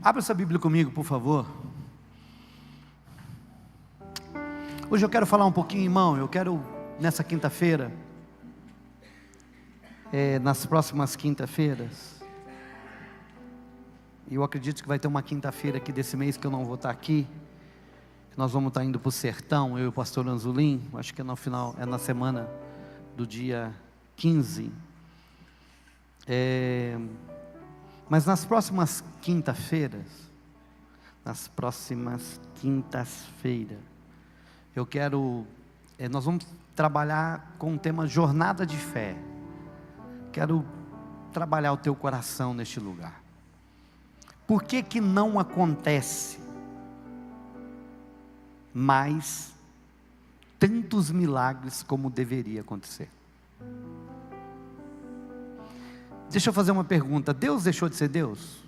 Abra sua Bíblia comigo, por favor. Hoje eu quero falar um pouquinho, irmão. Eu quero, nessa quinta-feira, nas próximas quinta-feiras, eu acredito que vai ter uma quinta-feira aqui desse mês que eu não vou estar aqui, que nós vamos estar indo para o sertão, eu e o pastor Anzulim. Acho que é no final, é na semana do dia 15. Mas nas próximas quintas-feiras, eu quero, nós vamos trabalhar com o tema jornada de fé. Quero trabalhar o teu coração neste lugar. Por que que não acontece mais tantos milagres como deveria acontecer? Deixa eu fazer uma pergunta. Deus deixou de ser Deus?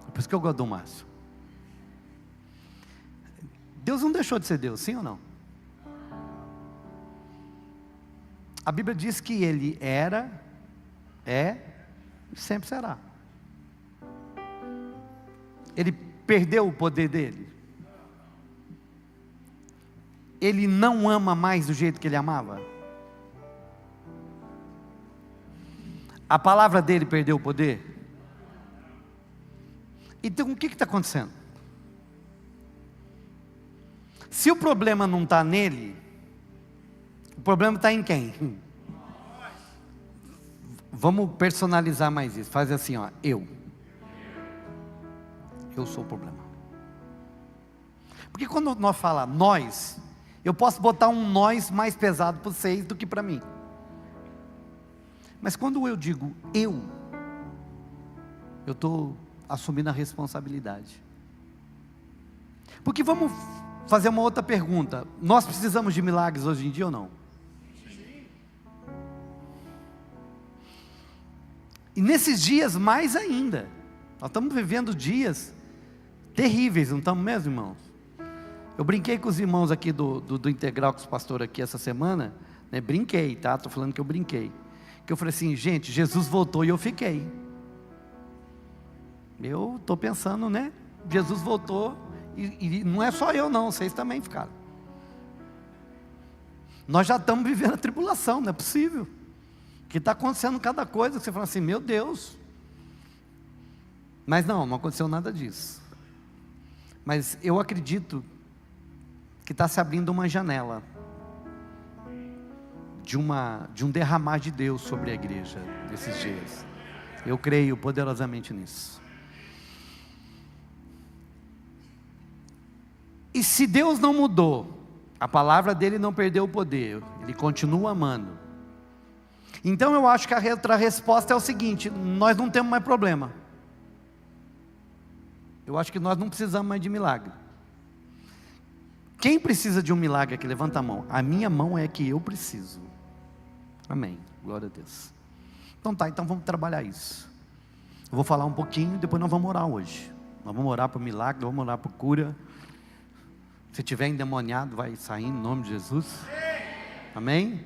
É por isso que eu gosto do Márcio. Deus não deixou de ser Deus, sim ou não? A Bíblia diz que Ele era, é e sempre será. Ele perdeu o poder dele. Ele não ama mais do jeito que Ele amava. A palavra dele perdeu o poder. Então o que está acontecendo? Se o problema não está nele, o problema está em quem? Vamos personalizar mais isso. Faz assim, ó, eu sou o problema. Porque quando nós falamos nós, eu posso botar um nós mais pesado para vocês do que para mim. Mas quando eu digo eu estou assumindo a responsabilidade. Porque vamos fazer uma outra pergunta. Nós precisamos de milagres hoje em dia ou não? Sim. E nesses dias mais ainda. Nós estamos vivendo dias terríveis, não estamos mesmo, irmãos? Eu brinquei com os irmãos aqui do Integral, com os pastores aqui essa semana, né? Brinquei, tá? Estou falando que eu brinquei. Que eu falei assim, gente, Jesus voltou e eu fiquei. Eu estou pensando, né? Jesus voltou e não é só eu não, vocês também ficaram. Nós já estamos vivendo a tribulação, não é possível. Que está acontecendo cada coisa, que você fala assim, meu Deus. Mas não aconteceu nada disso. Mas eu acredito que está se abrindo uma janela de um derramar de Deus sobre a igreja nesses dias. Eu creio poderosamente nisso. E se Deus não mudou, a palavra dele não perdeu o poder, ele continua amando. Então eu acho que a outra resposta é o seguinte: nós não temos mais problema. Eu acho que nós não precisamos mais de milagre. Quem precisa de um milagre aqui? Levanta a mão. A minha mão é que eu preciso. Amém, glória a Deus. Então tá, então vamos trabalhar isso. Eu vou falar um pouquinho, depois nós vamos orar hoje. Nós vamos orar por milagre, vamos orar por cura. Se tiver endemoniado, vai sair em nome de Jesus. Amém?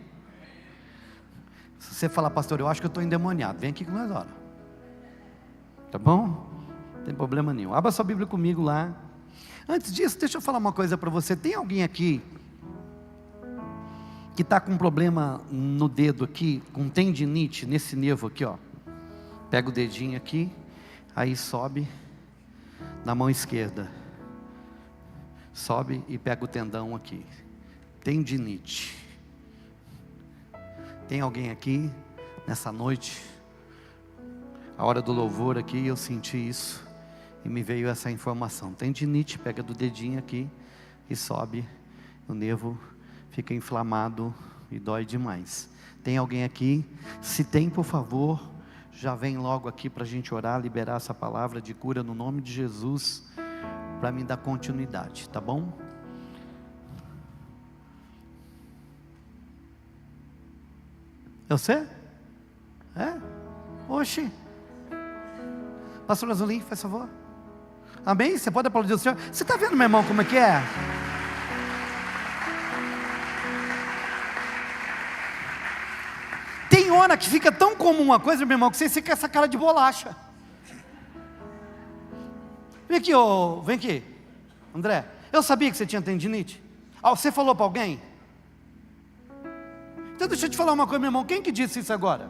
Se você falar, pastor, eu acho que eu estou endemoniado, vem aqui que nós oramos. Tá bom? Não tem problema nenhum. Abra sua Bíblia comigo lá. Antes disso, deixa eu falar uma coisa para você. Tem alguém aqui que está com um problema no dedo aqui, com tendinite, nesse nervo aqui, ó. Pega o dedinho aqui, aí sobe na mão esquerda. Sobe e pega o tendão aqui. Tendinite. Tem alguém aqui, nessa noite, a hora do louvor aqui, eu senti isso, e me veio essa informação. Tendinite, pega do dedinho aqui, e sobe, o nervo fica inflamado e dói demais. Tem alguém aqui? Se tem, por favor, já vem logo aqui para a gente orar, liberar essa palavra de cura no nome de Jesus, para me dar continuidade, tá bom? É você? É? Oxi. Pastor Azulim, faz favor. Amém? Você pode aplaudir o Senhor? Você está vendo, meu irmão, como é que é? Tem hora que fica tão comum uma coisa, meu irmão, que você fica com essa cara de bolacha. Vem aqui, vem aqui, André. Eu sabia que você tinha tendinite. Você falou para alguém? Então deixa eu te falar uma coisa, meu irmão. Quem que disse isso agora?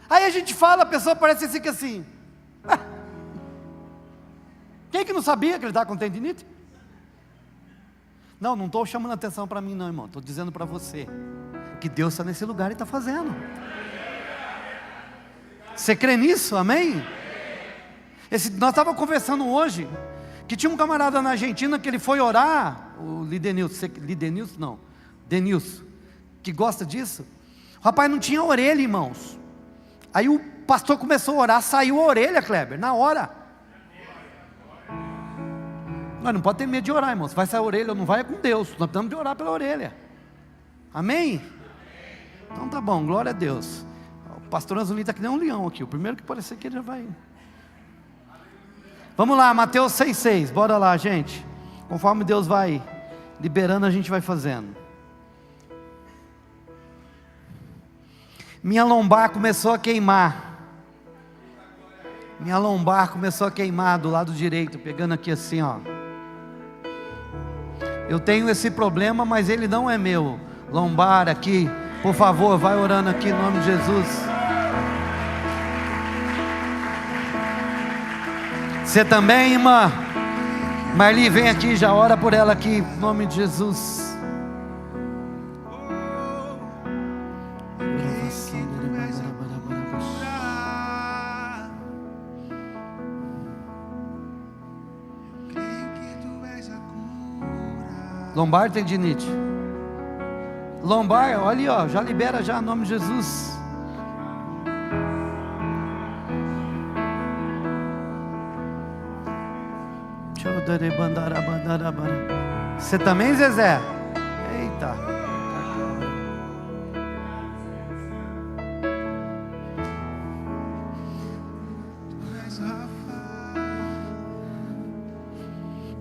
Aí a gente fala, a pessoa parece assim que assim. Quem que não sabia que ele estava com tendinite? Não estou chamando atenção para mim não, irmão. Estou dizendo para você que Deus está nesse lugar e está fazendo. Você crê nisso? Amém? Nós estávamos conversando hoje que tinha um camarada na Argentina que ele foi orar, o Denilson, que gosta disso. O rapaz não tinha orelha, irmãos. Aí o pastor começou a orar, saiu a orelha, Kleber, na hora. Nós não pode ter medo de orar, irmãos. Vai sair a orelha ou não vai, é com Deus. Nós precisamos de orar pela orelha. Amém? Então tá bom, glória a Deus. O pastor Anzolino está que nem um leão aqui. O primeiro que parecer que ele já vai. Vamos lá, Mateus 6,6. Bora lá, gente. Conforme Deus vai liberando, a gente vai fazendo. Minha lombar começou a queimar. Minha lombar começou a queimar do lado direito, pegando aqui assim, ó. Eu tenho esse problema, mas ele não é meu. Lombar aqui, por favor, vai orando aqui em nome de Jesus. Você também, irmã? Marli, vem aqui, já ora por ela aqui, em nome de Jesus. Lombar, tendinite. Lombar, olha ali, ó, já libera já em nome de Jesus. Você também, Zezé? Eita.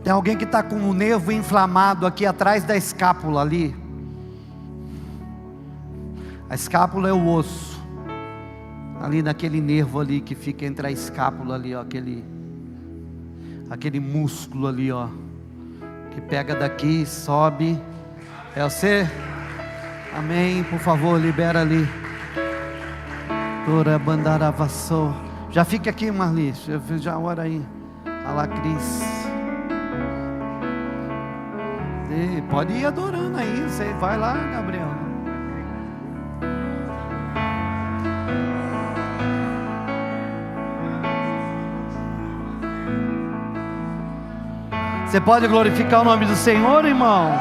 Tem alguém que está com o nervo inflamado aqui atrás da escápula ali. A escápula é o osso. Ali naquele nervo ali que fica entre a escápula ali, ó, aquele músculo ali, ó, que pega daqui, sobe. É você? Amém. Por favor, libera ali. Tora bandaravassou. Já fica aqui, Marli. Já ora aí. Alá, Cris. Pode ir adorando aí. Você vai lá, Gabriel. Você pode glorificar o nome do Senhor, irmão?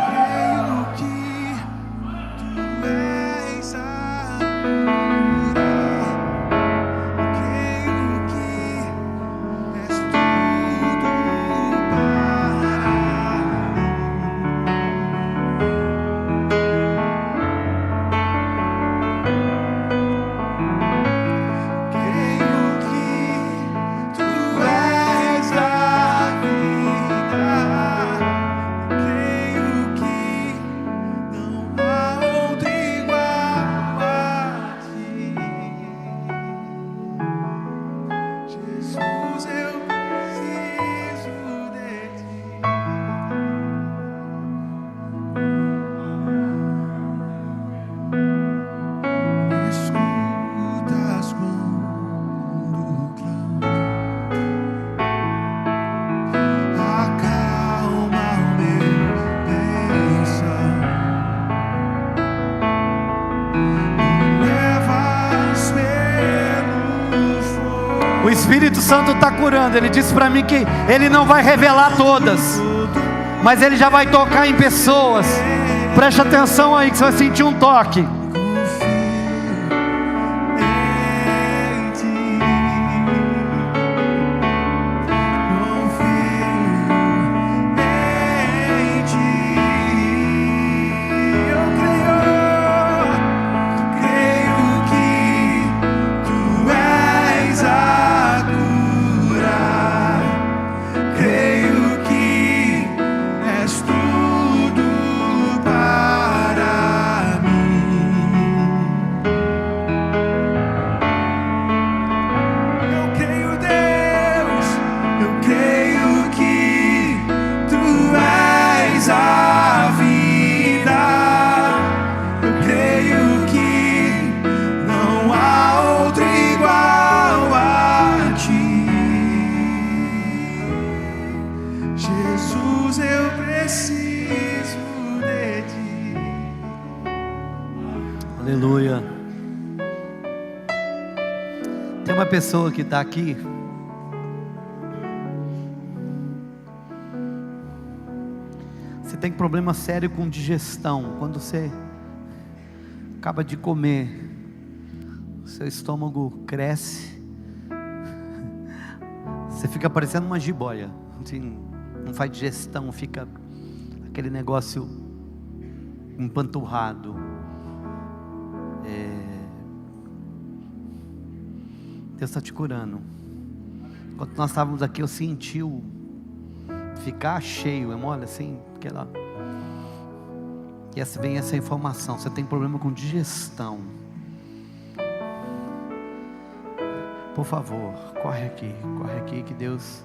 O Espírito Santo está curando. Ele disse para mim que Ele não vai revelar todas, mas Ele já vai tocar em pessoas. Preste atenção aí que você vai sentir um toque. Para mim. Tem uma pessoa que está aqui. Você tem problema sério com digestão. Quando você acaba de comer, seu estômago cresce, você fica parecendo uma jiboia, assim, não faz digestão, fica aquele negócio empanturrado. Deus está te curando. Enquanto nós estávamos aqui, eu senti ficar cheio, é mole assim, e vem essa informação, você tem problema com digestão. Por favor, corre aqui que Deus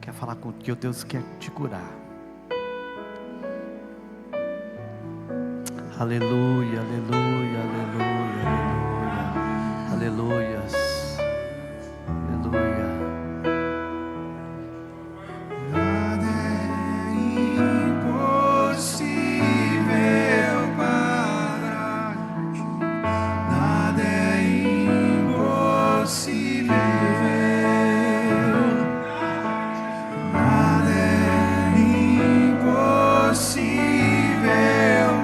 quer falar contigo, que Deus quer te curar. Aleluia, aleluia, aleluia, aleluia, aleluias, aleluia. Nada é impossível para ti, nada é impossível, nada é impossível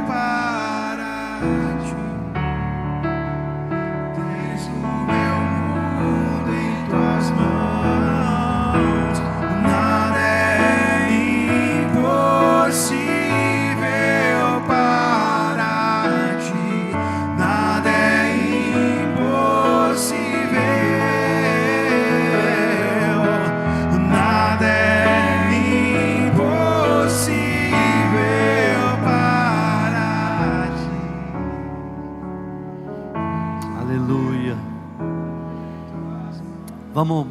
para ti. Tens o meu mundo em tuas mãos, nada é impossível para ti, nada é impossível, nada é impossível para ti. Aleluia. Vamos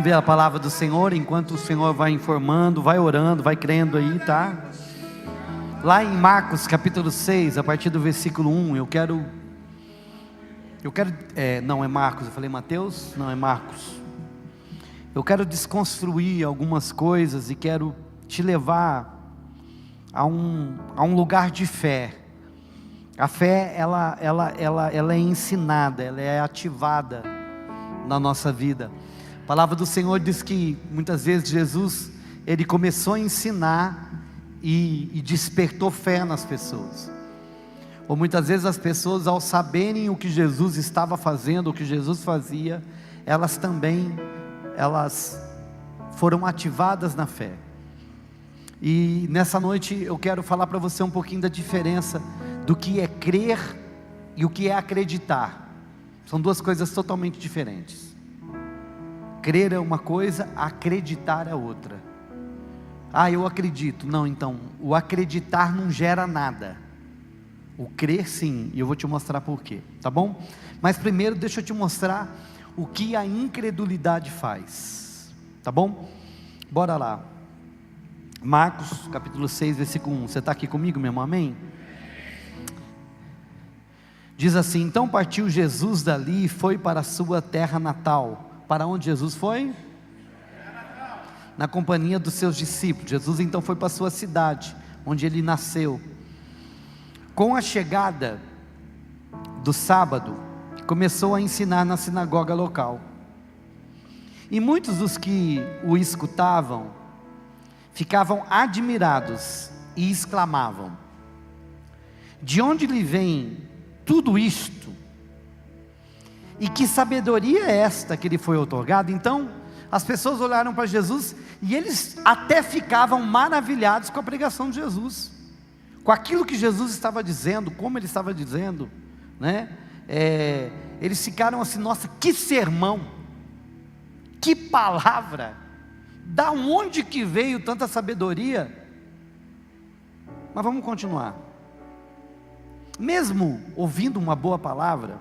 ver a palavra do Senhor, enquanto o Senhor vai informando, vai orando, vai crendo aí, tá? Lá em Marcos capítulo 6, a partir do versículo 1, não é Marcos, eu falei Mateus? Não, é Marcos. Eu quero desconstruir algumas coisas e quero te levar a um lugar de fé. A fé, ela é ensinada, ela é ativada na nossa vida. A palavra do Senhor diz que muitas vezes Jesus, ele começou a ensinar e despertou fé nas pessoas. Ou muitas vezes as pessoas, ao saberem o que Jesus estava fazendo, o que Jesus fazia, elas foram ativadas na fé. E nessa noite eu quero falar para você um pouquinho da diferença do que é crer e o que é acreditar. São duas coisas totalmente diferentes. Crer é uma coisa, acreditar é outra. Eu acredito. Não, então, o acreditar não gera nada. O crer sim, e eu vou te mostrar por quê, tá bom? Mas primeiro deixa eu te mostrar o que a incredulidade faz, tá bom? Bora lá. Marcos capítulo 6, versículo 1. Você está aqui comigo, meu irmão? Amém? Diz assim: então partiu Jesus dali e foi para a sua terra natal. Para onde Jesus foi? Na companhia dos seus discípulos. Jesus então foi para a sua cidade, onde ele nasceu. Com a chegada do sábado, começou a ensinar na sinagoga local. E muitos dos que o escutavam ficavam admirados e exclamavam: de onde lhe vem tudo isto? E que sabedoria é esta que lhe foi otorgada? Então as pessoas olharam para Jesus e eles até ficavam maravilhados com a pregação de Jesus, com aquilo que Jesus estava dizendo, como ele estava dizendo, né? Eles ficaram assim: nossa, que sermão, que palavra, da onde que veio tanta sabedoria? Mas vamos continuar. Mesmo ouvindo uma boa palavra,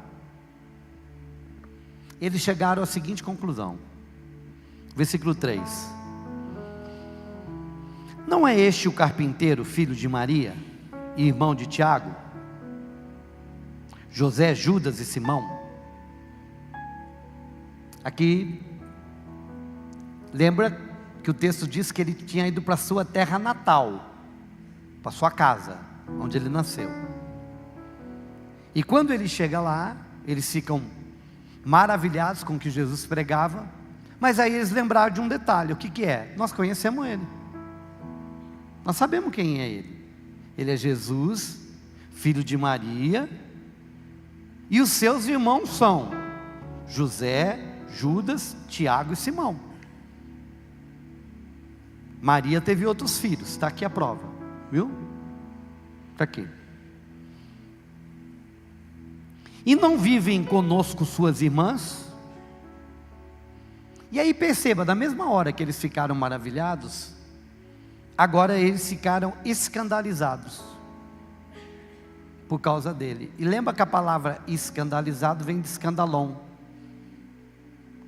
eles chegaram à seguinte conclusão, versículo 3: não é este o carpinteiro, filho de Maria, e irmão de Tiago, José, Judas e Simão? Aqui, lembra que o texto diz que ele tinha ido para a sua terra natal, para a sua casa, onde ele nasceu. E quando ele chega lá, eles ficam maravilhados com o que Jesus pregava, mas aí eles lembraram de um detalhe. O que é? Nós conhecemos ele, nós sabemos quem é ele. Ele é Jesus, filho de Maria, e os seus irmãos são José, Judas, Tiago e Simão. Maria teve outros filhos, está aqui a prova, viu? Está aqui. E não vivem conosco suas irmãs? E aí perceba, da mesma hora que eles ficaram maravilhados, agora eles ficaram escandalizados por causa dele. E lembra que a palavra escandalizado vem de escandalon,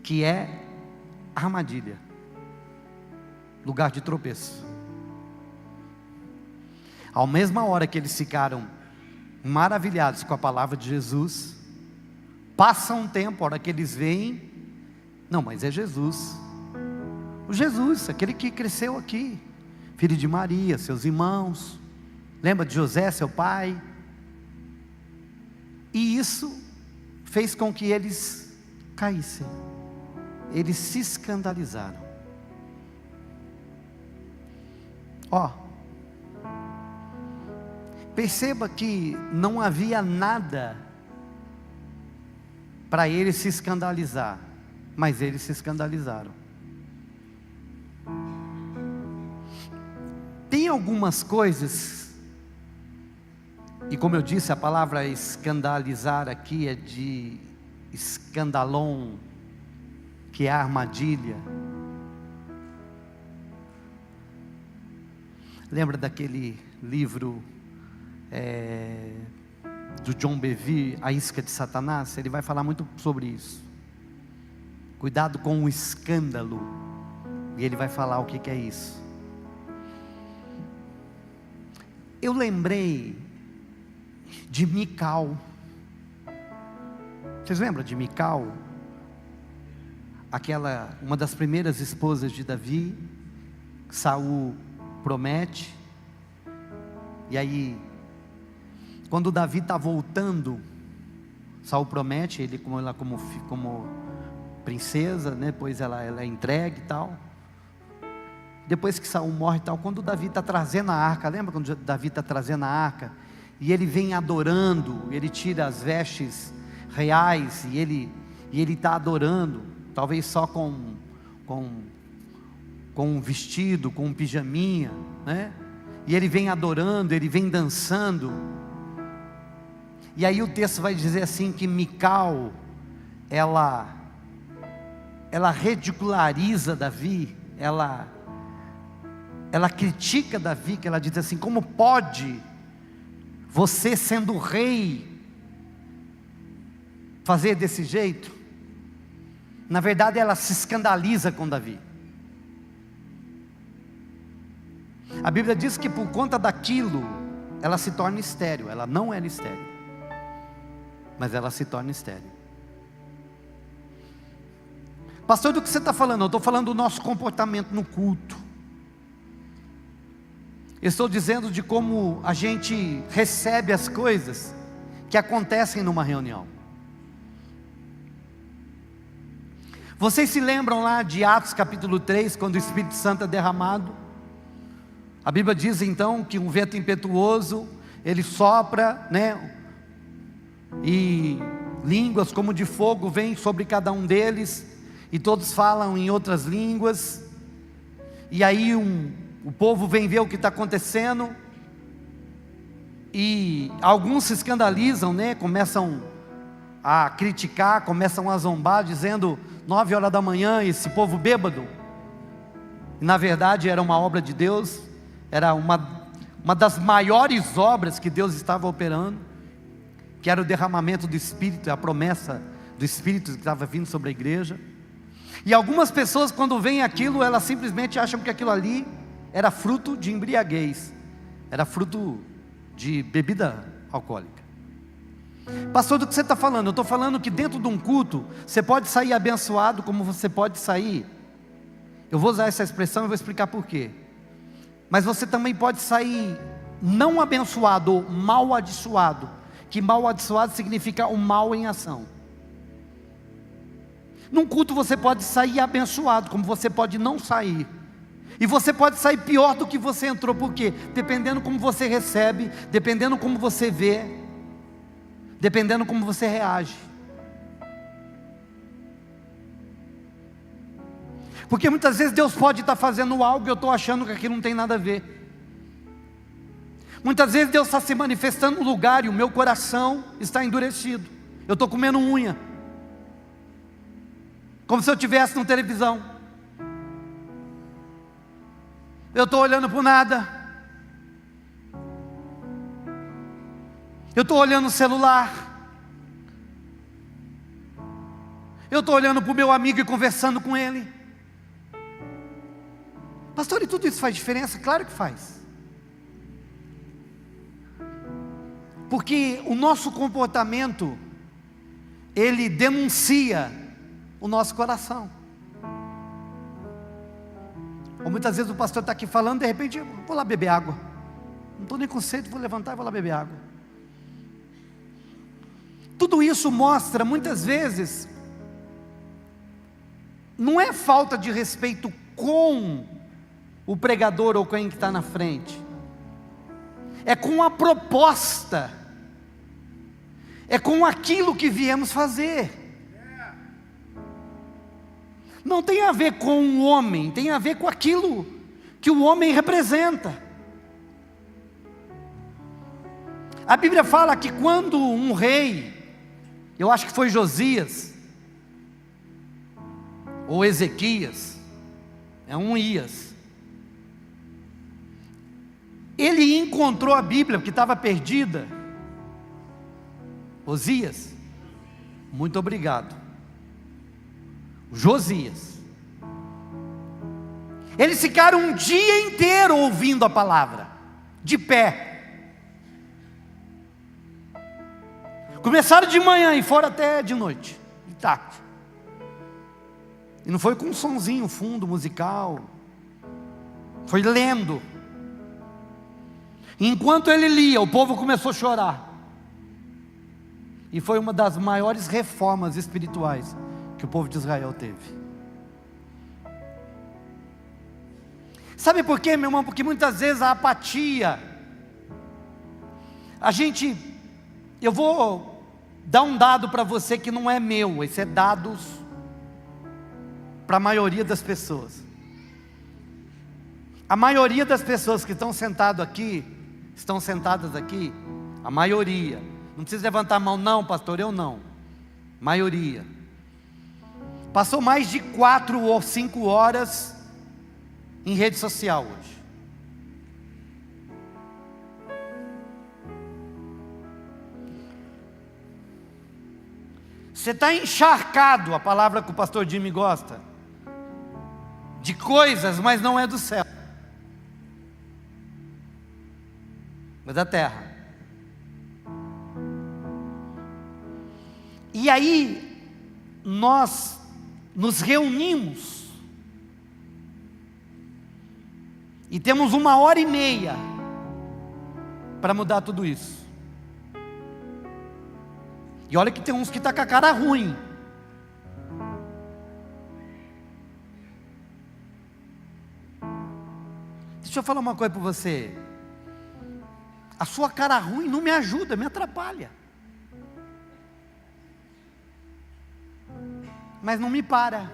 que é armadilha, lugar de tropeço. Ao mesma hora que eles ficaram maravilhados com a palavra de Jesus, passa um tempo, a hora que eles veem, não, mas é Jesus, o Jesus, aquele que cresceu aqui, filho de Maria, seus irmãos, lembra de José, seu pai? E isso fez com que eles caíssem, eles se escandalizaram. Perceba que não havia nada para eles se escandalizar, mas eles se escandalizaram. Tem algumas coisas, e como eu disse, a palavra escandalizar aqui é de escandalon, que é armadilha. Lembra daquele livro do John Bevere, A Isca de Satanás? Ele vai falar muito sobre isso. Cuidado com o escândalo. E ele vai falar o que é isso. Eu lembrei de Mical. Vocês lembram de Mical? Uma das primeiras esposas de Davi. Saul promete, e aí, quando Davi está voltando, Saul promete ele como princesa, né? Depois ela é entregue e tal. Depois que Saul morre e tal, quando Davi está trazendo a arca, lembra quando Davi está trazendo a arca? E ele vem adorando, ele tira as vestes reais, e ele está adorando, talvez só com um vestido, com um pijaminha, né? E ele vem adorando, ele vem dançando. E aí o texto vai dizer assim que Mical, ela ridiculariza Davi, ela critica Davi, que ela diz assim: como pode você, sendo rei, fazer desse jeito? Na verdade ela se escandaliza com Davi. A Bíblia diz que por conta daquilo, ela se torna estéril. Ela não era estéril, mas ela se torna estéril. Pastor, do que você está falando? Eu estou falando do nosso comportamento no culto. Eu estou dizendo de como a gente recebe as coisas que acontecem numa reunião. Vocês se lembram lá de Atos capítulo 3, quando o Espírito Santo é derramado? A Bíblia diz então que um vento impetuoso, ele sopra, né? E línguas como de fogo vêm sobre cada um deles, e todos falam em outras línguas. E aí o povo vem ver o que está acontecendo, e alguns se escandalizam, né? Começam a criticar, começam a zombar, dizendo: 9 horas da manhã, esse povo bêbado. E na verdade era uma obra de Deus, era uma das maiores obras que Deus estava operando, que era o derramamento do Espírito, a promessa do Espírito que estava vindo sobre a igreja. E algumas pessoas, quando veem aquilo, elas simplesmente acham que aquilo ali era fruto de embriaguez, era fruto de bebida alcoólica. Pastor, do que você está falando? Eu estou falando que dentro de um culto, você pode sair abençoado, como você pode sair, eu vou usar essa expressão e vou explicar por quê, mas você também pode sair não abençoado ou mal abençoado, que amaldiçoado significa o mal em ação. Num culto você pode sair abençoado, como você pode não sair. E você pode sair pior do que você entrou, por quê? Dependendo como você recebe, dependendo como você vê, dependendo como você reage. Porque muitas vezes Deus pode estar fazendo algo e eu estou achando que aquilo não tem nada a ver. Muitas vezes Deus está se manifestando no lugar e o meu coração está endurecido. Eu estou comendo unha, como se eu estivesse na televisão. Eu estou olhando para o nada. Eu estou olhando o celular. Eu estou olhando para o meu amigo e conversando com ele. Pastor, e tudo isso faz diferença? Claro que faz. Porque o nosso comportamento, ele denuncia o nosso coração. Ou muitas vezes o pastor está aqui falando, de repente, eu vou lá beber água. Não estou nem com sede, vou levantar e vou lá beber água. Tudo isso mostra, muitas vezes, não é falta de respeito com o pregador ou quem está na frente. É com a proposta. É com aquilo que viemos fazer. Não tem a ver com o homem, tem a ver com aquilo que o homem representa. A Bíblia fala que quando um rei, eu acho que foi Josias, ou Ezequias, é um Ias, ele encontrou a Bíblia que estava perdida. Osias, muito obrigado. Josias. Eles ficaram um dia inteiro ouvindo a palavra, de pé. Começaram de manhã e foram até de noite, de tarde. E não foi com um sonzinho fundo musical, foi lendo. Enquanto ele lia, o povo começou a chorar. E foi uma das maiores reformas espirituais que o povo de Israel teve. Sabe por quê, meu irmão? Porque muitas vezes a apatia, eu vou dar um dado para você que não é meu, esse é dados para a maioria das pessoas. A maioria das pessoas que estão sentadas aqui, a maioria, não precisa levantar a mão não, pastor, eu não, maioria, passou mais de 4 ou 5 horas em rede social hoje. Você está encharcado, a palavra que o pastor Jimmy gosta, de coisas, mas não é do céu, mas da terra. E aí, nós nos reunimos e temos 1h30 para mudar tudo isso. E olha que tem uns que estão com a cara ruim. Deixa eu falar uma coisa para você. A sua cara ruim não me ajuda, me atrapalha. Mas não me para.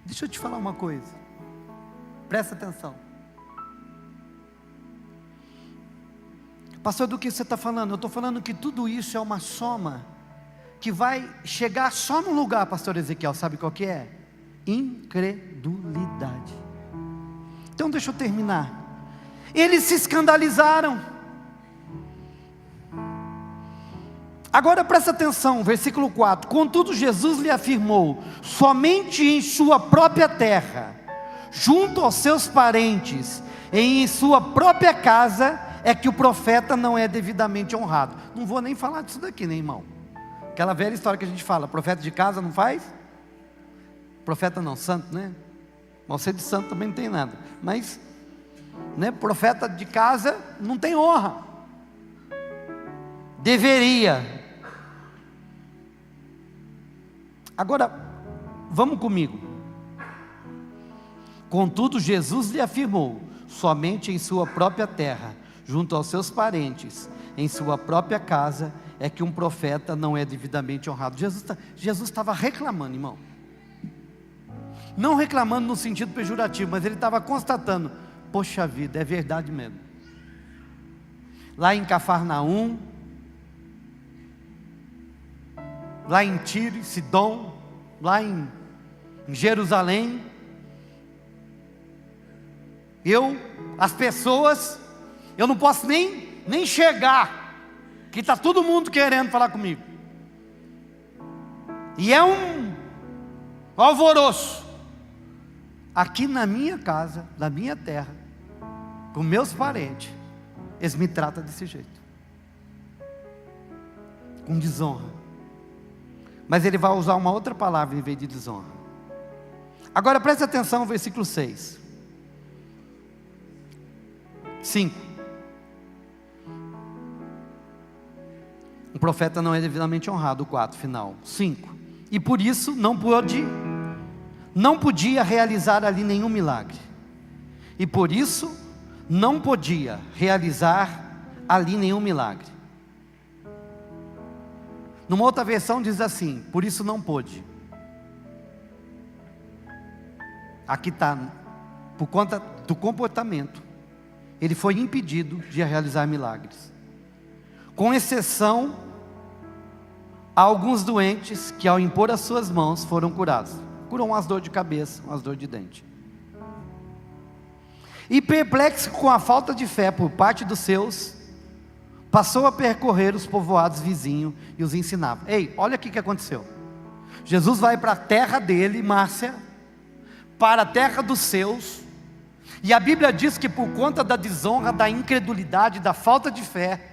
Deixa eu te falar uma coisa. Presta atenção. Pastor, do que você está falando? Eu estou falando que tudo isso é uma soma que vai chegar só num lugar, pastor Ezequiel, sabe qual que é? Incredulidade. Então deixa eu terminar. Eles se escandalizaram. Agora presta atenção, versículo 4. Contudo Jesus lhe afirmou: somente em sua própria terra, junto aos seus parentes, em sua própria casa, é que o profeta não é devidamente honrado. Não vou nem falar disso daqui, né, irmão? Aquela velha história que a gente fala, profeta de casa não faz? Profeta não, santo, né? Mas ser de santo também não tem nada. Mas né? Profeta de casa não tem honra. Deveria. Agora, vamos comigo. Contudo, Jesus lhe afirmou: somente em sua própria terra, junto aos seus parentes, em sua própria casa, é que um profeta não é devidamente honrado. Jesus estava reclamando, irmão. Não reclamando no sentido pejorativo, mas ele estava constatando: poxa vida, é verdade mesmo. Lá em Cafarnaum, lá em Tiro e Sidom, lá em Jerusalém, as pessoas, eu não posso nem chegar, que está todo mundo querendo falar comigo, e é um alvoroço. Aqui na minha casa, na minha terra, com meus parentes, eles me tratam desse jeito, com desonra. Mas ele vai usar uma outra palavra em vez de desonra. Agora preste atenção no versículo 6. 5. Um profeta não é devidamente honrado. 4, final. 5. E por isso não podia realizar ali nenhum milagre. E por isso não podia realizar ali nenhum milagre. Numa outra versão diz assim: por isso não pôde. Aqui está: por conta do comportamento, ele foi impedido de realizar milagres, com exceção a alguns doentes que, ao impor as suas mãos, foram curados. Curou umas dor de cabeça, umas dor de dente. E perplexo com a falta de fé por parte dos seus, passou a percorrer os povoados vizinhos e os ensinava. Ei, olha o que aconteceu. Jesus vai para a terra dele, Márcia, para a terra dos seus, e a Bíblia diz que por conta da desonra, da incredulidade, da falta de fé,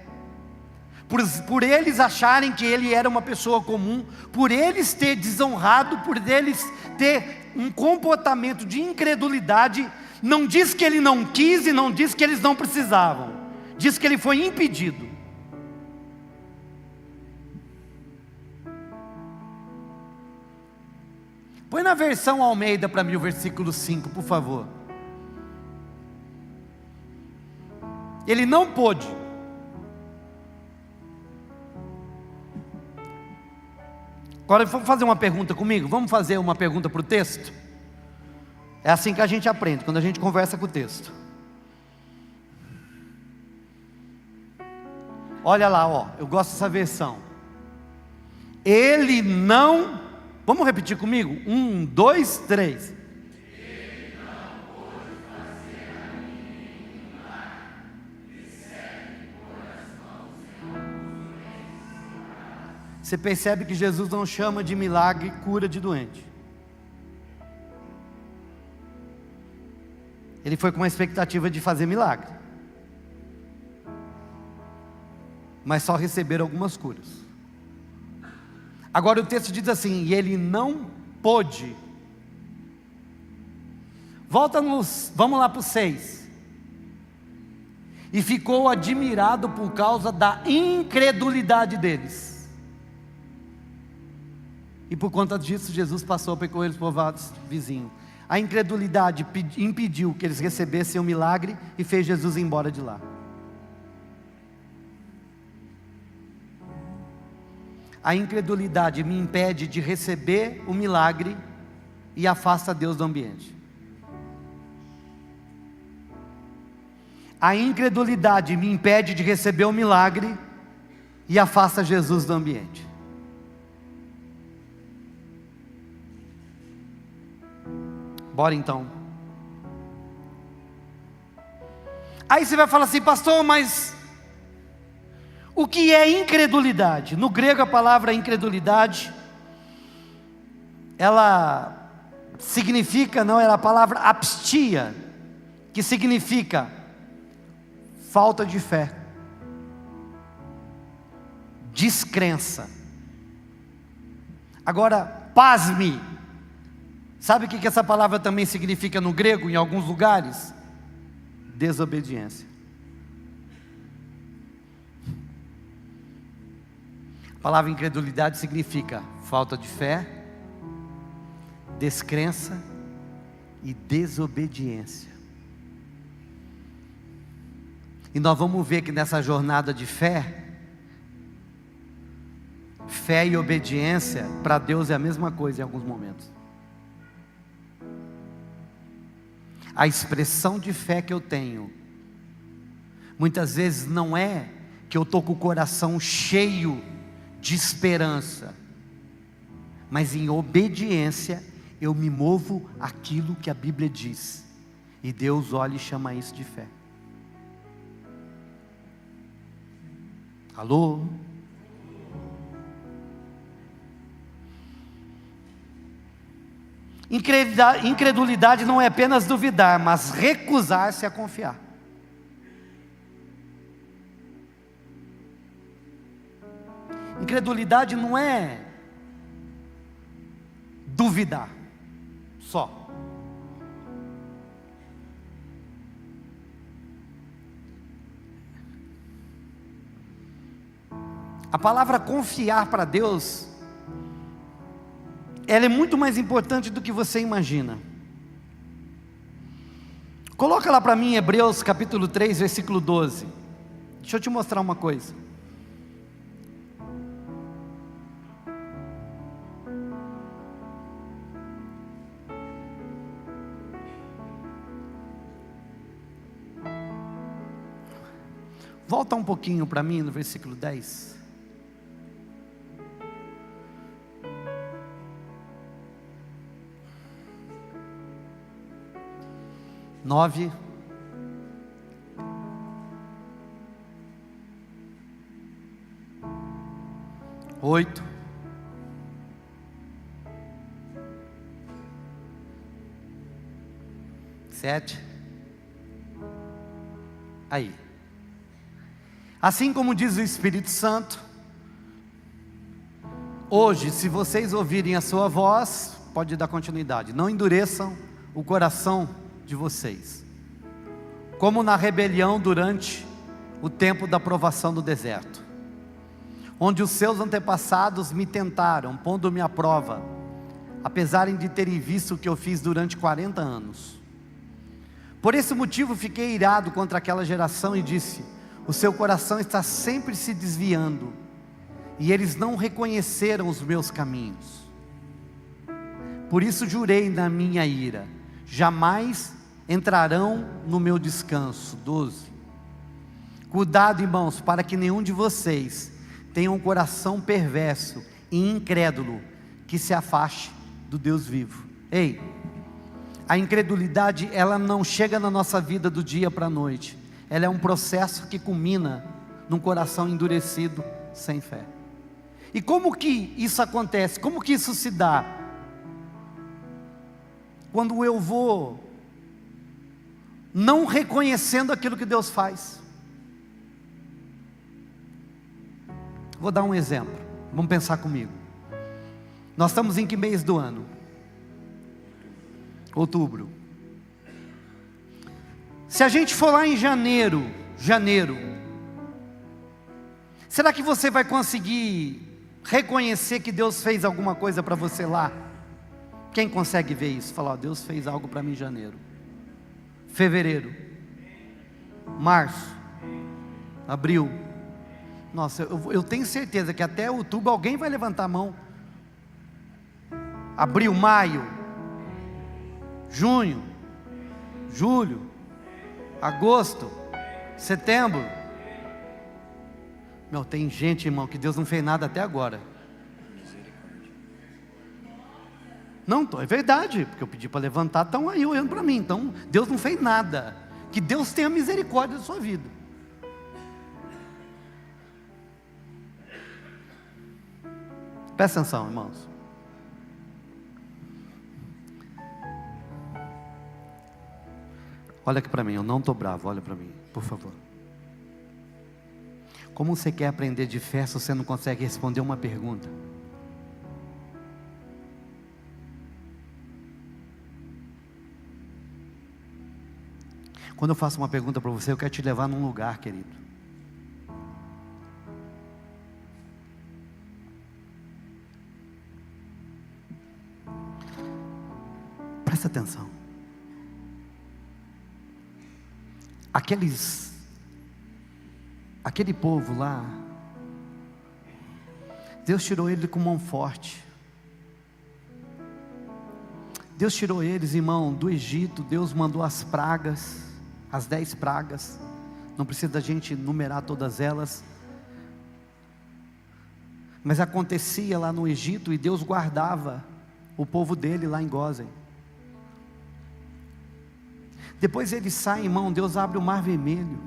por eles acharem que ele era uma pessoa comum, por eles ter desonrado, por eles ter um comportamento de incredulidade, não diz que ele não quis e não diz que eles não precisavam, diz que ele foi impedido. Põe na versão Almeida para mim o versículo 5, por favor. Ele não pôde. Agora vamos fazer uma pergunta comigo? Vamos fazer uma pergunta para o texto? É assim que a gente aprende, quando a gente conversa com o texto. Olha lá, ó, eu gosto dessa versão. Ele não... Vamos repetir comigo? 1, 2, 3. Ele não pôde fazer a mim milagre, exceto pôr as mãos em alguns doentes. Você percebe que Jesus não chama de milagre cura de doente. Ele foi com a expectativa de fazer milagre, mas só receberam algumas curas. Agora o texto diz assim: e ele não pôde. Vamos lá para o 6. E ficou admirado por causa da incredulidade deles. E por conta disso, Jesus passou a percorrer os povoados vizinhos. A incredulidade impediu que eles recebessem o milagre e fez Jesus ir embora de lá. A incredulidade me impede de receber o milagre e afasta Deus do ambiente. A incredulidade me impede de receber o milagre e afasta Jesus do ambiente. Bora então. Aí você vai falar assim: pastor, mas o que é incredulidade? No grego a palavra incredulidade, ela significa, não, era a palavra apstia, que significa falta de fé, descrença. Agora, pasme, sabe o que essa palavra também significa no grego, em alguns lugares? desobediência. A palavra incredulidade significa falta de fé, descrença e desobediência. E nós vamos ver que nessa jornada de fé e obediência para Deus é a mesma coisa em alguns momentos. A expressão de fé que eu tenho, muitas vezes não é que eu estou com o coração cheio de esperança, mas em obediência eu me movo aquilo que a Bíblia diz, e Deus olha e chama isso de fé. Alô? Incredulidade não é apenas duvidar, mas recusar-se a confiar. Incredulidade não é duvidar só. A palavra confiar para Deus, ela é muito mais importante do que você imagina. Coloca lá para mim Hebreus capítulo 3, versículo 12. Deixa eu te mostrar uma coisa. Volta um pouquinho para mim no versículo 10. Nove, 8, 7, aí. Assim como diz o Espírito Santo, hoje, se vocês ouvirem a sua voz, pode dar continuidade, não endureçam o coração de vocês, como na rebelião durante o tempo da provação do deserto, onde os seus antepassados me tentaram, pondo-me à prova, apesar de terem visto o que eu fiz durante 40 anos. Por esse motivo fiquei irado contra aquela geração e disse: o seu coração está sempre se desviando, e eles não reconheceram os meus caminhos. Por isso jurei na minha ira: jamais entrarão no meu descanso. 12. Cuidado, irmãos, para que nenhum de vocês tenha um coração perverso e incrédulo, que se afaste do Deus vivo. Ei, a incredulidade, ela não chega na nossa vida do dia para a noite. Ela é um processo que culmina num coração endurecido, sem fé. E como que isso acontece? Como que isso se dá? Quando eu vou não reconhecendo aquilo que Deus faz. Vou dar um exemplo, vamos pensar comigo. Nós estamos em que mês do ano? Outubro. Se a gente for lá em janeiro, será que você vai conseguir reconhecer que Deus fez alguma coisa para você lá? Quem consegue ver isso? Falar: ó, Deus fez algo para mim em janeiro, fevereiro, março, abril. Nossa, eu tenho certeza que até outubro alguém vai levantar a mão. Abril, maio, junho, julho, agosto, setembro. Meu, tem gente, irmão, que Deus não fez nada até agora. Não, é verdade, porque eu pedi para levantar, estão aí olhando para mim. Então, Deus não fez nada. Que Deus tenha misericórdia da sua vida. Presta atenção, irmãos. Olha aqui para mim, eu não estou bravo, olha para mim, por favor. Como você quer aprender de fé se você não consegue responder uma pergunta? Quando eu faço uma pergunta para você, eu quero te levar num lugar, querido. Presta atenção. Aquele povo lá, Deus tirou ele com mão forte. Deus tirou eles, irmão, do Egito. Deus mandou as pragas, as 10 pragas. Não precisa da gente numerar todas elas. Mas acontecia lá no Egito e Deus guardava o povo dele lá em Gósen. Depois eles saem, irmão, Deus abre o Mar Vermelho.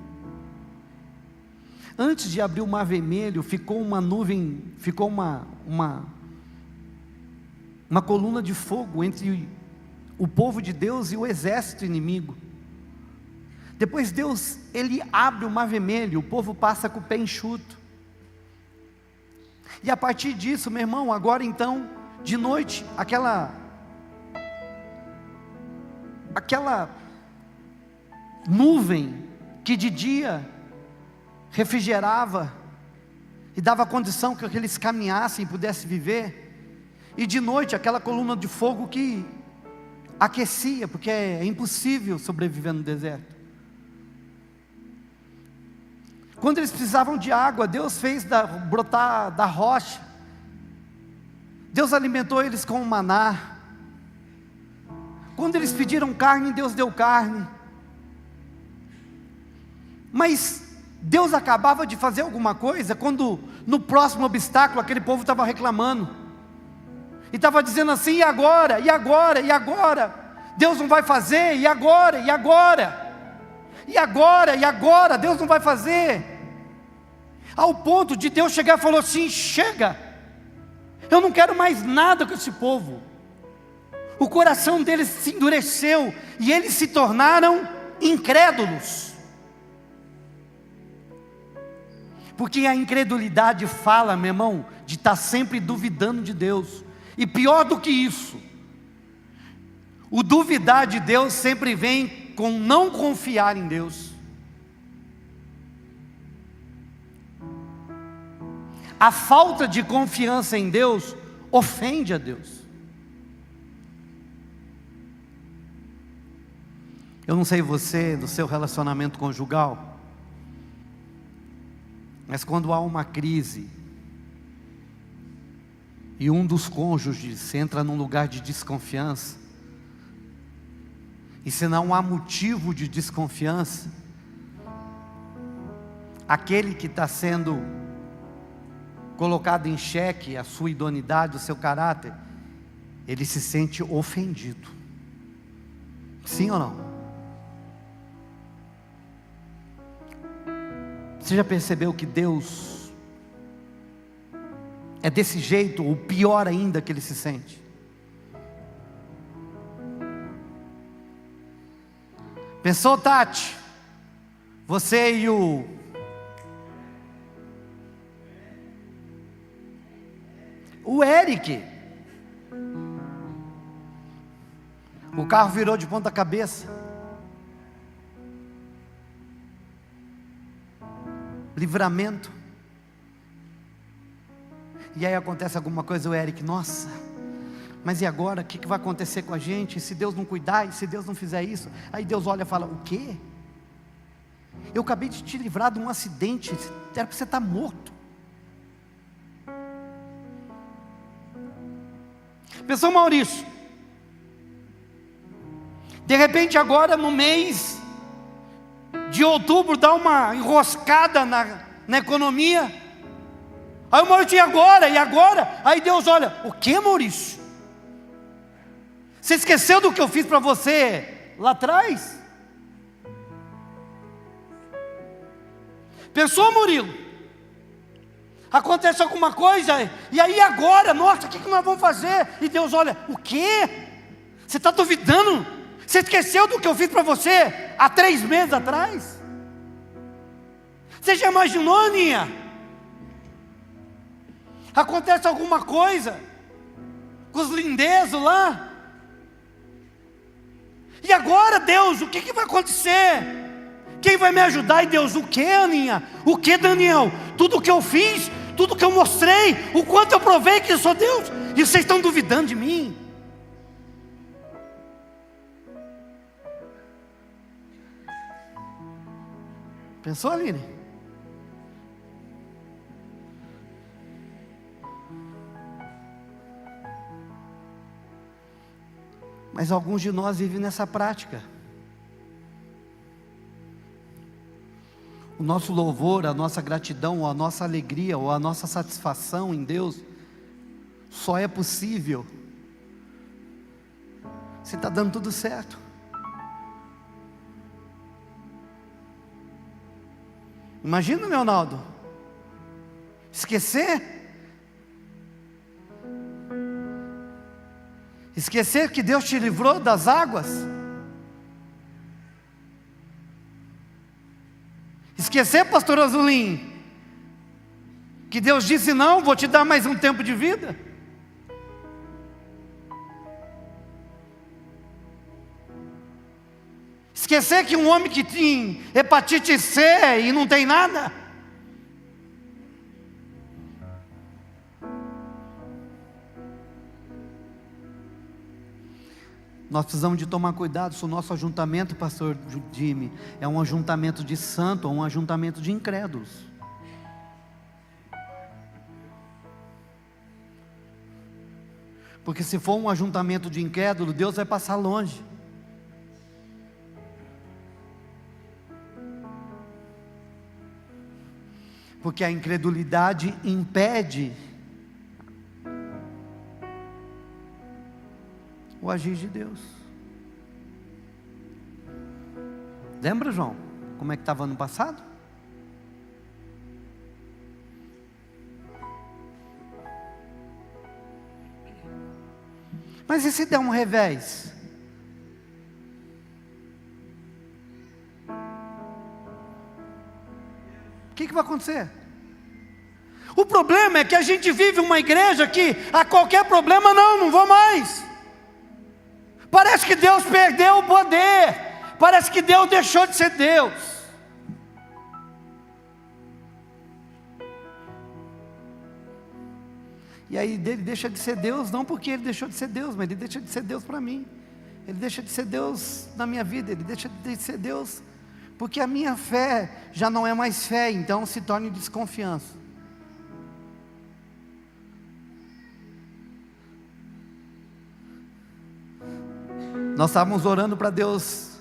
Antes de abrir o Mar Vermelho, ficou uma nuvem, ficou uma coluna de fogo entre o povo de Deus e o exército inimigo. Depois Deus, ele abre o Mar Vermelho, o povo passa com o pé enxuto. E a partir disso, meu irmão, agora então, de noite, aquela nuvem que de dia refrigerava e dava condição que eles caminhassem e pudessem viver, e de noite aquela coluna de fogo que aquecia, porque é impossível sobreviver no deserto. Quando eles precisavam de água, Deus fez brotar da rocha. Deus alimentou eles com o maná. Quando eles pediram carne, Deus deu carne. Mas Deus acabava de fazer alguma coisa quando no próximo obstáculo aquele povo estava reclamando e estava dizendo assim: e agora? E agora? E agora? Deus não vai fazer? E agora? E agora? E agora? E agora? Deus não vai fazer? Ao ponto de Deus chegar e falou assim: chega, eu não quero mais nada com esse povo. O coração deles se endureceu e eles se tornaram incrédulos. Porque a incredulidade fala, meu irmão, de estar sempre duvidando de Deus. E pior do que isso, o duvidar de Deus sempre vem com não confiar em Deus. A falta de confiança em Deus ofende a Deus. Eu não sei você, do seu relacionamento conjugal, mas quando há uma crise e um dos cônjuges entra num lugar de desconfiança, e se não há motivo de desconfiança, aquele que está sendo colocado em xeque, a sua idoneidade, o seu caráter, ele se sente ofendido. Sim ou não? Você já percebeu que Deus é desse jeito, ou pior ainda, que ele se sente? Pensou, Tati? Você e o Eric, o carro virou de ponta cabeça. Livramento. E aí acontece alguma coisa, o Eric: nossa, mas e agora? O que vai acontecer com a gente? E se Deus não cuidar? E se Deus não fizer isso? Aí Deus olha e fala: o quê? Eu acabei de te livrar de um acidente, era para você estar morto. Pensou, Maurício? De repente agora no mês de outubro dá uma enroscada na economia. Aí o Maurício: e agora? E agora? Aí Deus olha: o que, Maurício? Você esqueceu do que eu fiz para você lá atrás? Pensou, Murilo? Acontece alguma coisa, e aí agora, nossa, o que nós vamos fazer? E Deus olha: o quê? Você está duvidando? Você esqueceu do que eu fiz para você há 3 meses atrás? Você já imaginou, Aninha? Acontece alguma coisa com os lindezos lá, E agora, Deus, o que vai acontecer? Quem vai me ajudar? E Deus, o que, Aninha? O que, Daniel? Tudo que eu fiz, tudo que eu mostrei, o quanto eu provei que eu sou Deus, e vocês estão duvidando de mim? Pensou, Aline? Mas alguns de nós vivem nessa prática. O nosso louvor, a nossa gratidão, ou a nossa alegria, ou a nossa satisfação em Deus, só é possível se está dando tudo certo. Imagina, Leonardo, esquecer que Deus te livrou das águas, esquecer, pastor Azulim, que Deus disse não, vou te dar mais um tempo de vida. Esquecer que um homem que tinha hepatite C e não tem nada. Nós precisamos de tomar cuidado se o nosso ajuntamento, pastor Jimmy, é um ajuntamento de santo ou um ajuntamento de incrédulos. Porque se for um ajuntamento de incrédulo, Deus vai passar longe. Porque a incredulidade impede o agir de Deus. Lembra, João, como é que estava no passado? Mas e se der um revés? O que vai acontecer? O problema é que a gente vive uma igreja que a qualquer problema, não vou mais. Parece que Deus perdeu o poder, parece que Deus deixou de ser Deus. E aí ele deixa de ser Deus, não porque ele deixou de ser Deus, mas ele deixa de ser Deus para mim. Ele deixa de ser Deus na minha vida, ele deixa de ser Deus porque a minha fé já não é mais fé, então se torna desconfiança. Nós estávamos orando para Deus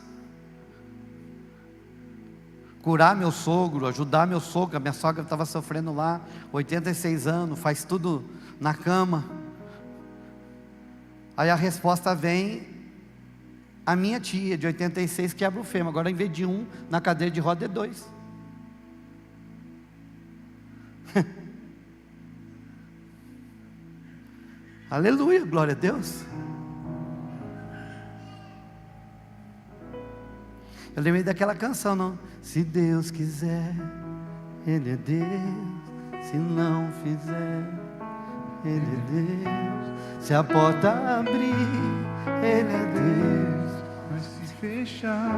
curar meu sogro, ajudar meu sogro. A minha sogra estava sofrendo lá, 86 anos, faz tudo na cama. Aí a resposta vem: a minha tia de 86 quebra o fêmur. Agora, em vez de um na cadeira de roda, é 2. Aleluia, glória a Deus. Eu lembrei daquela canção, não? Se Deus quiser, Ele é Deus. Se não fizer, Ele é Deus. Se a porta abrir, Ele é Deus. Mas se fechar,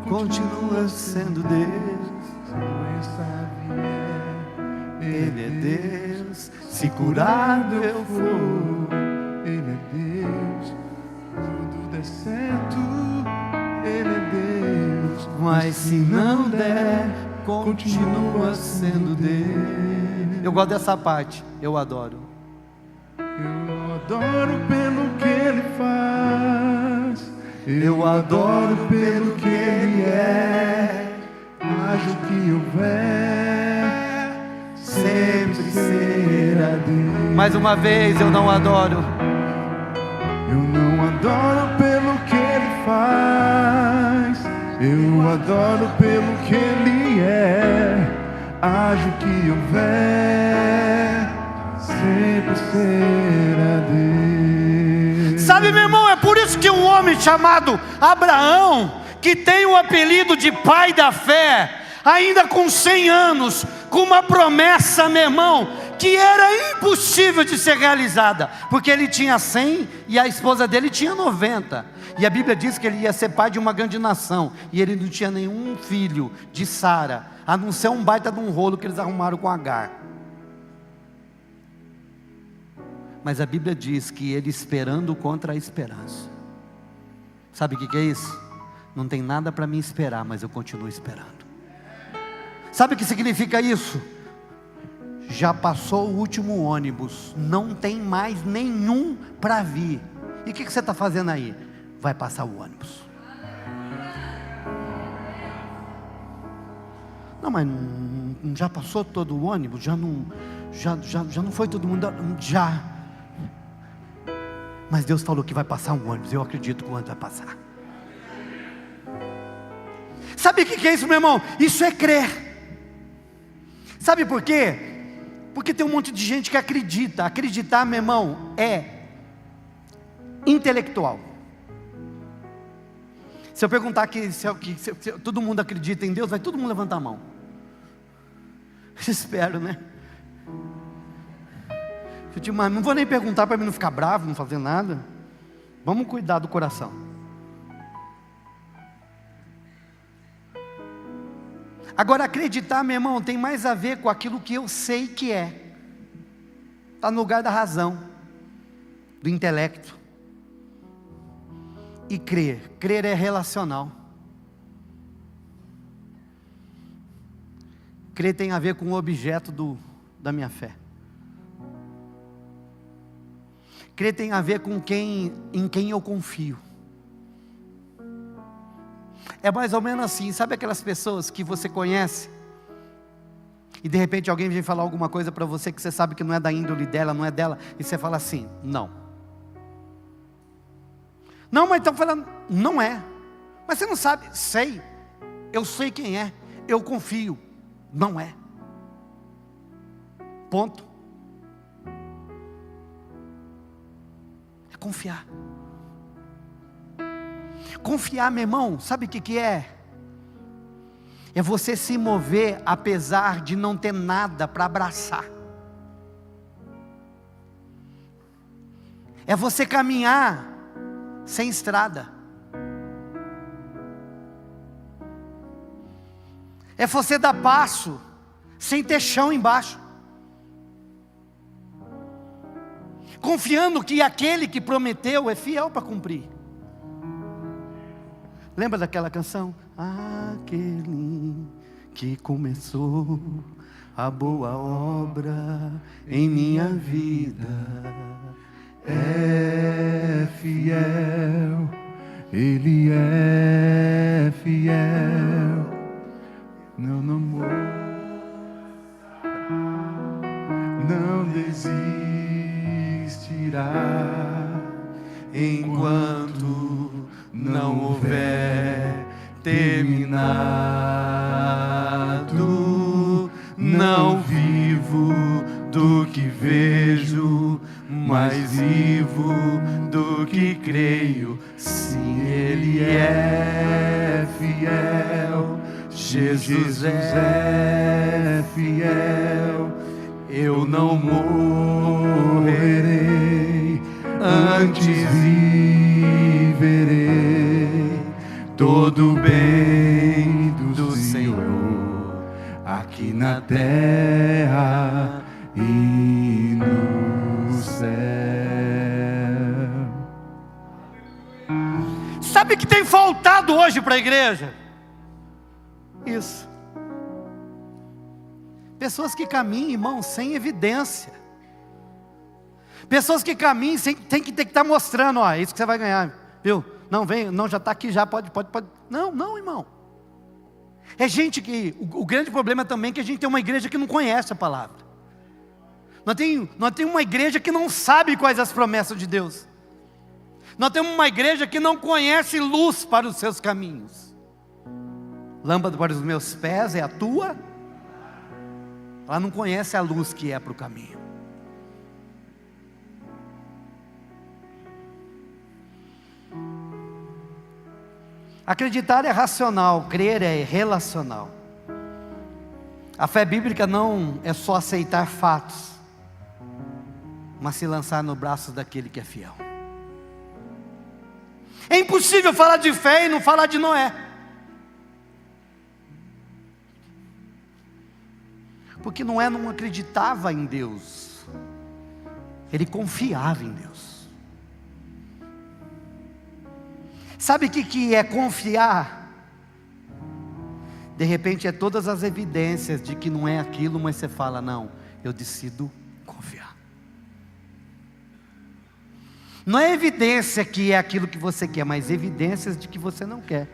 continua sendo Deus. Se doença vier, Ele é Deus. Se curado eu for, Ele é Deus. Tudo der certo, Ele é Deus. Mas se não der, continua sendo Deus. Eu gosto dessa parte, eu adoro. Eu adoro pelo que Ele faz. Eu adoro pelo que Ele é. Haja o que houver, Sempre será Deus. Mais uma vez, eu não adoro. Eu não adoro pelo que Ele faz. Eu adoro pelo que Ele é. Haja o que houver, sempre será Deus. Sabe, meu irmão, é por isso que um homem chamado Abraão, que tem o apelido de pai da fé, ainda com 100 anos, com uma promessa, meu irmão, que era impossível de ser realizada, porque ele tinha 100 e a esposa dele tinha 90. E a Bíblia diz que ele ia ser pai de uma grande nação, e ele não tinha nenhum filho de Sara, a não ser um baita de um rolo que eles arrumaram com Agar. Mas a Bíblia diz que ele esperando contra a esperança. Sabe o que é isso? Não tem nada para me esperar, mas eu continuo esperando. Sabe o que significa isso? Já passou o último ônibus, não tem mais nenhum para vir. E o que você está fazendo aí? Vai passar o ônibus. Não, mas não já passou todo o ônibus? Já não foi todo mundo? Já. Mas Deus falou que vai passar um ônibus. Eu acredito que o ônibus vai passar. Sabe o que é isso, meu irmão? Isso é crer. Sabe por quê? Porque tem um monte de gente que acredita. Acreditar, meu irmão, é intelectual. Se eu perguntar aqui se todo mundo acredita em Deus, vai todo mundo levantar a mão. Espero, né? Mas não vou nem perguntar para mim não ficar bravo, não fazer nada. Vamos cuidar do coração. Agora, acreditar, meu irmão, tem mais a ver com aquilo que eu sei que é. Está no lugar da razão, do intelecto. E crer é relacional. Crer tem a ver com o objeto da minha fé. Crer tem a ver com em quem eu confio. É mais ou menos assim, sabe aquelas pessoas que você conhece, e de repente alguém vem falar alguma coisa para você que você sabe que não é da índole dela, não é dela, e você fala assim, não. Não, mas estão falando, não é. Mas você não sabe, sei, eu sei quem é, eu confio, não é. Ponto. É confiar. Confiar, meu irmão, sabe o que é? É você se mover apesar de não ter nada para abraçar. É você caminhar sem estrada. É você dar passo sem ter chão embaixo. Confiando que aquele que prometeu é fiel para cumprir. Lembra daquela canção? Aquele que começou a boa obra em minha vida é fiel, Ele é fiel. Não desistirá enquanto não houver terminado. Não vivo do que vejo, mas vivo do que creio. Sim, Ele é fiel. Jesus é fiel. Eu não morrerei, antes viverei todo o bem do Senhor, aqui na terra e no céu. Sabe o que tem faltado hoje para a igreja? Isso. Pessoas que caminham, irmão, sem evidência. Pessoas que caminham tem que estar mostrando, ó, isso que você vai ganhar, viu? Não, vem, não, já está aqui, já pode. Não, irmão. É gente que, o grande problema também é que a gente tem uma igreja que não conhece a palavra. Nós temos uma igreja que não sabe quais as promessas de Deus. Nós temos uma igreja que não conhece luz para os seus caminhos. Lâmpada para os meus pés é a tua. Ela não conhece a luz que é para o caminho. Acreditar é racional, crer é relacional. A fé bíblica não é só aceitar fatos, mas se lançar no braço daquele que é fiel. É impossível falar de fé e não falar de Noé. Porque Noé não acreditava em Deus, ele confiava em Deus. Sabe o que é confiar? De repente é todas as evidências de que não é aquilo, mas você fala, não, eu decido confiar. Não é evidência que é aquilo que você quer, mas evidências de que você não quer.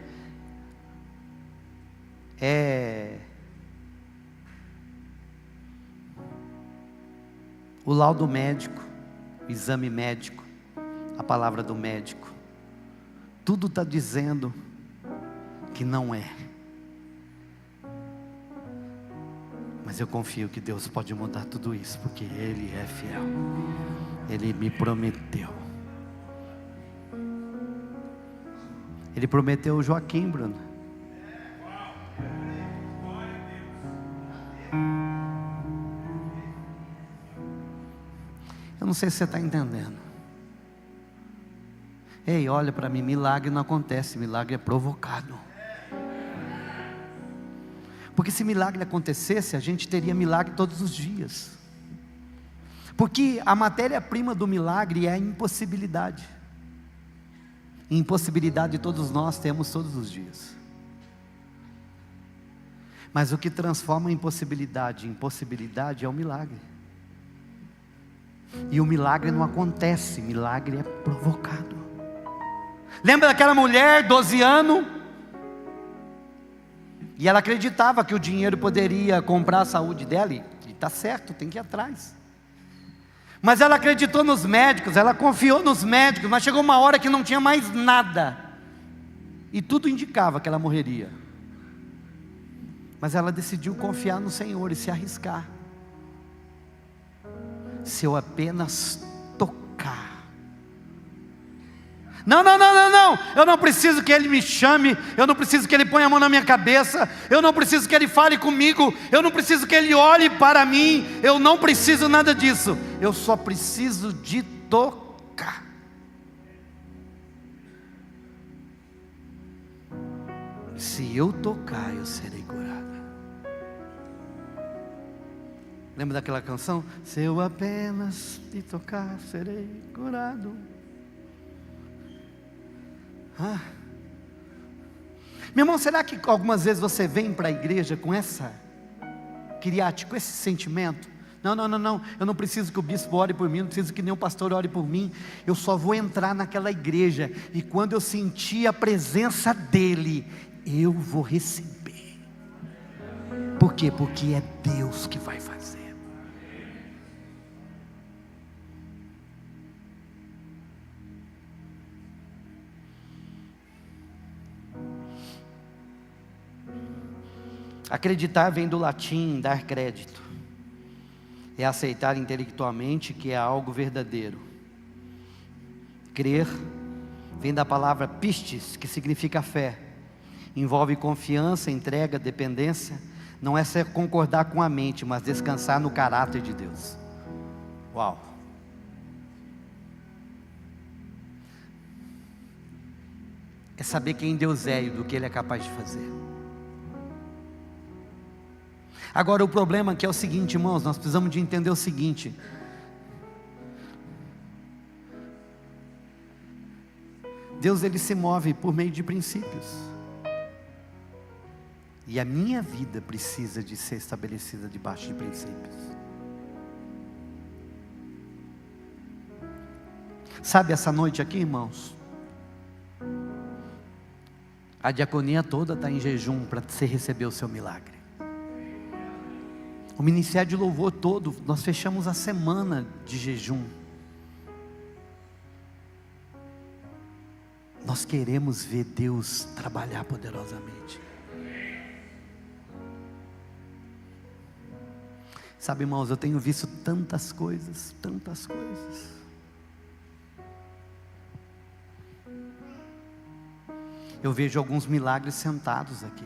O laudo médico, o exame médico, a palavra do médico, tudo está dizendo que não é. Mas eu confio que Deus pode mudar tudo isso, porque Ele é fiel. Ele me prometeu. Ele prometeu o Joaquim, Bruno. Eu não sei se você está entendendo. Ei, olha para mim, milagre não acontece, milagre é provocado. Porque se milagre acontecesse, a gente teria milagre todos os dias. Porque a matéria-prima do milagre é a impossibilidade. E impossibilidade todos nós temos todos os dias. Mas o que transforma a impossibilidade em possibilidade é o milagre. E o milagre não acontece, milagre é provocado. Lembra daquela mulher, 12 anos? E ela acreditava que o dinheiro poderia comprar a saúde dela, e está certo, tem que ir atrás. Mas ela acreditou nos médicos, ela confiou nos médicos, mas chegou uma hora que não tinha mais nada. E tudo indicava que ela morreria. Mas ela decidiu confiar no Senhor e se arriscar. Se eu apenas tocar. Não, eu não preciso que Ele me chame, eu não preciso que Ele ponha a mão na minha cabeça, eu não preciso que Ele fale comigo, eu não preciso que Ele olhe para mim, eu não preciso nada disso, eu só preciso de tocar. Se eu tocar, eu serei curada. Lembra daquela canção? Se eu apenas te tocar, serei curado. Meu irmão, será que algumas vezes você vem para a igreja com essa criática, com esse sentimento? Não, eu não preciso que o bispo ore por mim, não preciso que nenhum pastor ore por mim, eu só vou entrar naquela igreja, e quando eu sentir a presença dEle, eu vou receber. Por quê? Porque é Deus que vai fazer. Acreditar vem do latim dar crédito, é aceitar intelectualmente que é algo verdadeiro. Crer vem da palavra pistis, que significa fé, envolve confiança, entrega, dependência. Não é só concordar com a mente, mas descansar no caráter de Deus. Uau! É saber quem Deus é e do que Ele é capaz de fazer. Agora o problema aqui é o seguinte, irmãos, nós precisamos de entender o seguinte: Deus, Ele se move por meio de princípios, e a minha vida precisa de ser estabelecida debaixo de princípios. Sabe, essa noite aqui, irmãos, a diaconia toda está em jejum para você receber o seu milagre. O ministério de louvor todo, nós fechamos a semana de jejum. Nós queremos ver Deus trabalhar poderosamente. Sabe, irmãos, eu tenho visto tantas coisas, tantas coisas. Eu vejo alguns milagres sentados aqui.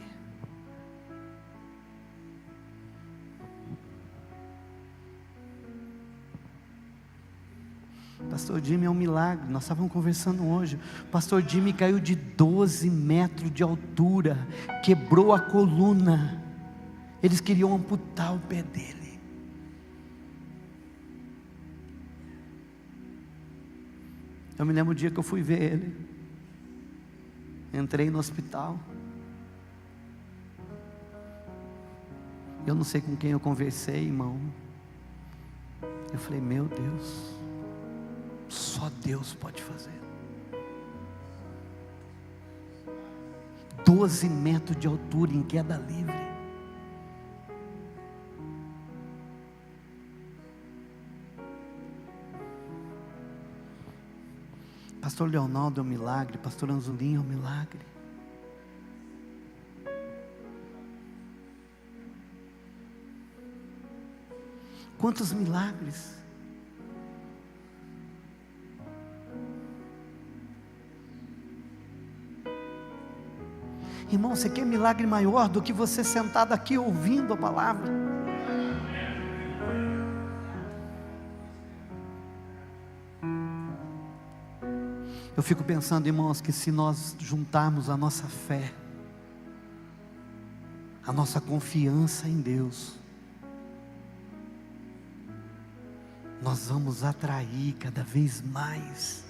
Pastor Jimmy é um milagre. Nós estávamos conversando hoje. Pastor Jimmy caiu de 12 metros de altura, quebrou a coluna. Eles queriam amputar o pé dele. Eu me lembro o dia que eu fui ver ele. Entrei no hospital. Eu não sei com quem eu conversei, irmão. Eu falei, meu Deus, só Deus pode fazer. 12 metros de altura em queda livre. Pastor Leonardo é um milagre, Pastor Anzulinho é um milagre. Quantos milagres? Irmão, você quer milagre maior do que você sentado aqui ouvindo a palavra? Eu fico pensando, irmãos, que se nós juntarmos a nossa fé, a nossa confiança em Deus, nós vamos atrair cada vez mais.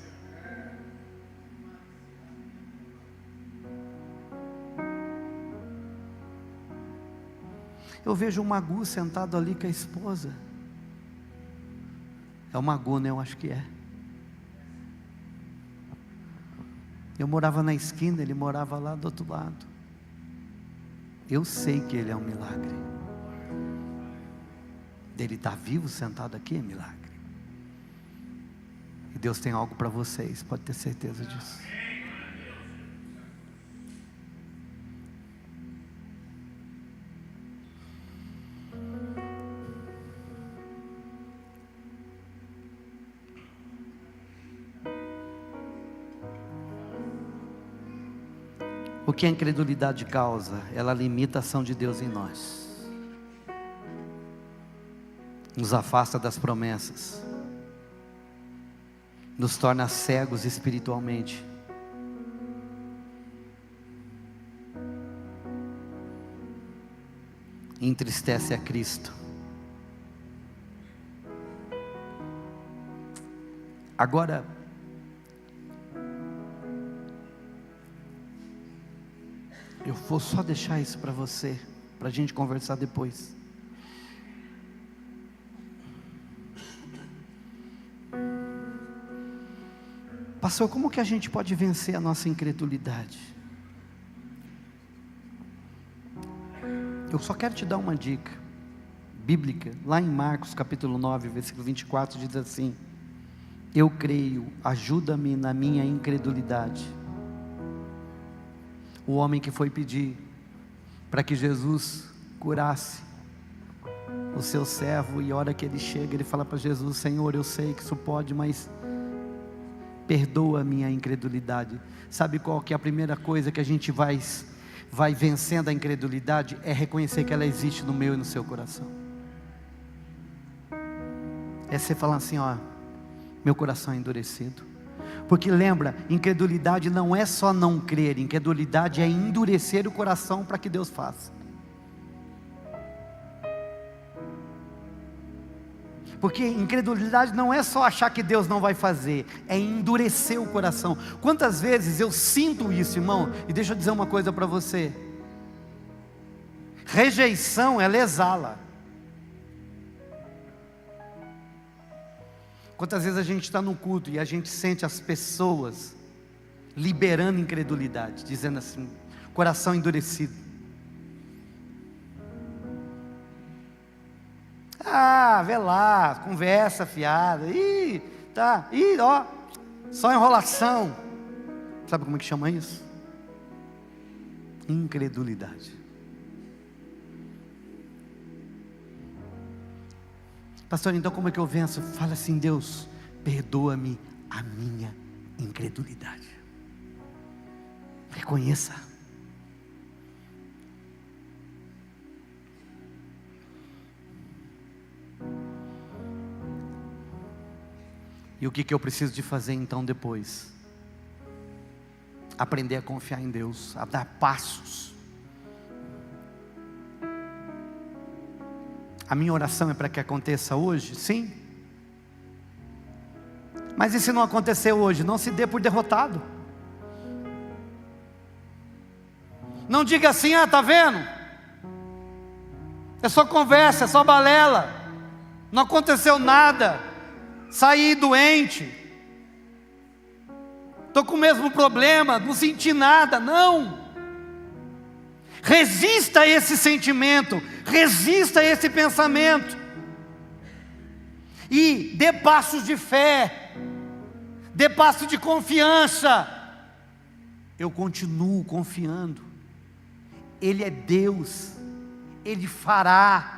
Eu vejo um Magu sentado ali com a esposa. É o Magu, né? Eu acho que é. Eu morava na esquina, ele morava lá do outro lado. Eu sei que ele é um milagre. Dele estar vivo, sentado aqui, é milagre. E Deus tem algo para vocês, pode ter certeza disso. O que a incredulidade causa? Ela limita a ação de Deus em nós, nos afasta das promessas, nos torna cegos espiritualmente, entristece a Cristo. Agora, eu vou só deixar isso para você, para a gente conversar depois. Pastor, como que a gente pode vencer a nossa incredulidade? Eu só quero te dar uma dica bíblica, lá em Marcos capítulo 9, versículo 24, diz assim: eu creio, ajuda-me na minha incredulidade. O homem que foi pedir para que Jesus curasse o seu servo, e a hora que ele chega, ele fala para Jesus: Senhor, eu sei que isso pode, mas perdoa a minha incredulidade. Sabe qual que é a primeira coisa que a gente vai vencendo a incredulidade? É reconhecer que ela existe no meu e no seu coração. É você falar assim, ó, meu coração é endurecido. Porque lembra, incredulidade não é só não crer, incredulidade é endurecer o coração para que Deus faça. Porque incredulidade não é só achar que Deus não vai fazer, é endurecer o coração. Quantas vezes eu sinto isso, irmão? E deixa eu dizer uma coisa para você: rejeição, ela exala. Quantas vezes a gente está no culto e a gente sente as pessoas liberando incredulidade, dizendo assim, coração endurecido. Ah, vê lá, conversa fiada, ó, só enrolação. Sabe como é que chama isso? Incredulidade. Pastor, então como é que eu venço? Fala assim: Deus, perdoa-me a minha incredulidade. Reconheça. E o que eu preciso de fazer então depois? Aprender a confiar em Deus, a dar passos. A minha oração é para que aconteça hoje? Sim. Mas e se não acontecer hoje? Não se dê por derrotado. Não diga assim, tá vendo? É só conversa, é só balela. Não aconteceu nada. Saí doente. Estou com o mesmo problema, não senti nada. Não. Resista a esse sentimento, resista a esse pensamento. E dê passos de fé, dê passos de confiança. Eu continuo confiando. Ele é Deus, Ele fará.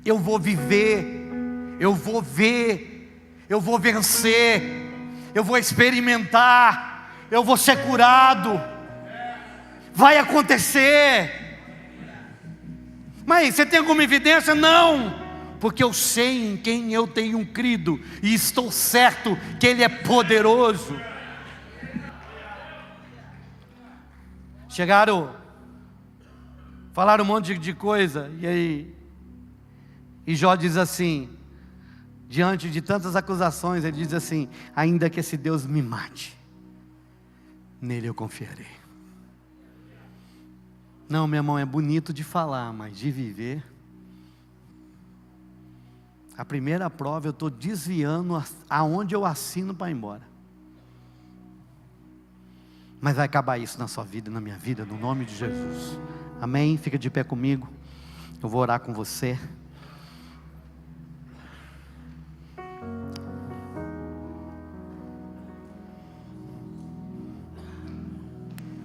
Eu vou viver, eu vou ver, eu vou vencer, eu vou experimentar, eu vou ser curado. Vai acontecer. Mas você tem alguma evidência? Não, porque eu sei em quem eu tenho crido e estou certo que Ele é poderoso. Chegaram, falaram um monte de coisa, e Jó diz assim, diante de tantas acusações, ele diz assim: ainda que esse Deus me mate, nele eu confiarei. Não, meu irmão, é bonito de falar, mas de viver, a primeira prova eu estou desviando aonde eu assino para ir embora. Mas vai acabar isso na sua vida, na minha vida, no nome de Jesus. Amém? Fica de pé comigo, eu vou orar com você.